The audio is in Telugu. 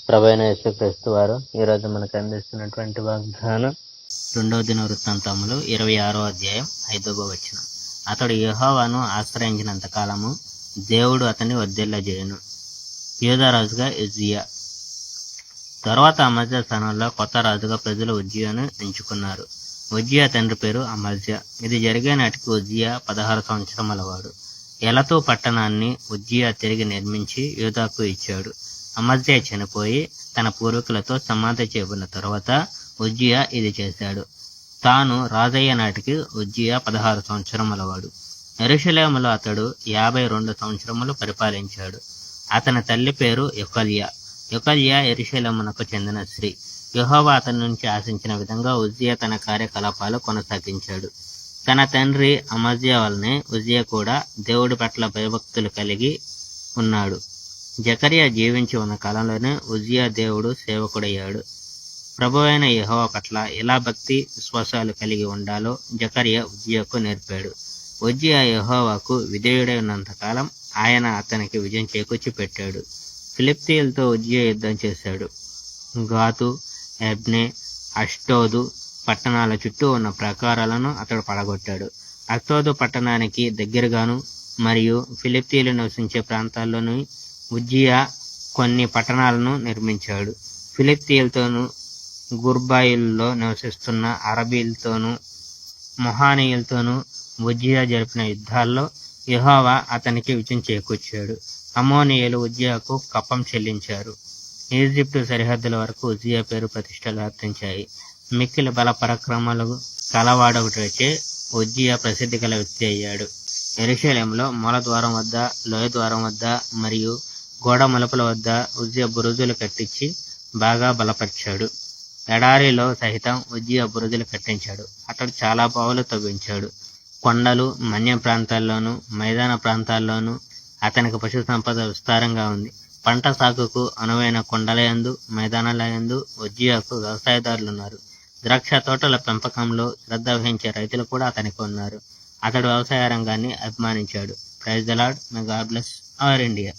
ప్రభువైన యేసుక్రీస్తు వారు ఈరోజు మనకు అందిస్తున్నటువంటి వాగ్దానం 2వ దినవృత్తాంతములు 26వ అధ్యాయం 5వ వచనం. అతడు యెహోవాను ఆశ్రయించినంత కాలము దేవుడు అతన్ని వర్ధిల్లజేయును. యూదారాజుగా ఉజ్జియా. తరువాత అమజ్యా స్థానంలో కొత్త రాజుగా ప్రజలు ఉజ్జియాను ఎంచుకున్నారు. ఉజ్జియా తండ్రి పేరు అమజ్యా. ఇది జరిగే నాటికి ఉజ్జియా 16 సంవత్సరముల వాడు. ఎలతు పట్టణాన్ని ఉజ్జియా తిరిగి నిర్మించి యూదాకు ఇచ్చాడు. అమజ్యా చనిపోయి తన పూర్వీకులతో సమాధి చేయబడిన తరువాత ఉజ్జియా ఇది చేశాడు. తాను రాజయ్య నాటికి ఉజ్జియా 16 సంవత్సరముల వాడు. యెరూషలేములో అతడు 52 సంవత్సరములు పరిపాలించాడు. అతని తల్లి పేరు యెకొల్యా. యెకొల్యా యెరూషలేమునకు చెందిన స్త్రీ. యెహోవా అతని నుంచి ఆశించిన విధంగా ఉజ్జియా తన కార్యకలాపాలు కొనసాగించాడు. తన తండ్రి అమజ్యా వలనే ఉజ్జియా కూడా దేవుడి పట్ల భయభక్తులు కలిగి ఉన్నాడు. జకర్యా జీవించి ఉన్న కాలంలోనే ఉజ్జియా దేవుడు సేవకుడయ్యాడు. ప్రభువైన యెహోవా పట్ల ఎలా భక్తి విశ్వాసాలు కలిగి ఉండాలో జకర్యా ఉజ్జియాకు నేర్పాడు. ఉజ్జియా యెహోవాకు విధేయుడై ఉన్నంతకాలం ఆయన అతనికి విజయం చేకూర్చి పెట్టాడు. ఫిలిష్తీయులతో ఉజ్జియా యుద్ధం చేశాడు. గాతు, ఎబ్నే, అష్డోదు పట్టణాల చుట్టూ ఉన్న ప్రాకారాలను అతడు పడగొట్టాడు. అష్డోదు పట్టణానికి దగ్గరగాను మరియు ఫిలిష్తీయులు నివసించే ప్రాంతాల్లోనూ ఉజ్జియా కొన్ని పట్టణాలను నిర్మించాడు. ఫిలిష్తీయులతోనూ గుర్బాయిల్లో నివసిస్తున్న అరబీలతోనూ మొహానీయులతోనూ ఉజ్జియా జరిపిన యుద్ధాల్లో యెహోవా అతనికి విజయం చేకూర్చాడు. అమ్మోనీయులు ఉజ్జియాకు కప్పం చెల్లించారు. ఈజిప్టు సరిహద్దుల వరకు ఉజ్జియా పేరు ప్రతిష్టలు వ్యాప్తించాయి. మిక్కిలి బల పరాక్రమాలు కలవాడొకటిచే ఉజ్జియా ప్రసిద్ధి గల వ్యక్తి అయ్యాడు. యెరూషలేములో మూలద్వారం వద్ద, లోయ ద్వారం వద్ద మరియు గోడ మలుపుల వద్ద ఉజ్జియా బురుజులు కట్టించి బాగా బలపరిచాడు. ఎడారిలో సహితం ఉజ్జియా బురుజులు కట్టించాడు. అతడు చాలా బావులు తవ్వించాడు. కొండలు, మన్య ప్రాంతాల్లోనూ మైదాన ప్రాంతాల్లోనూ అతనికి పశు సంపద విస్తారంగా ఉంది. పంట సాగుకు అనువైన కొండలయందు, మైదానాలయందు ఉజ్జియాకు వ్యవసాయదారులున్నారు. ద్రాక్ష తోటల పెంపకంలో శ్రద్ధ వహించే రైతులు కూడా అతనికి ఉన్నారు. అతడు వ్యవసాయ రంగాన్ని అభిమానించాడు. Praise the Lord. May God bless our India.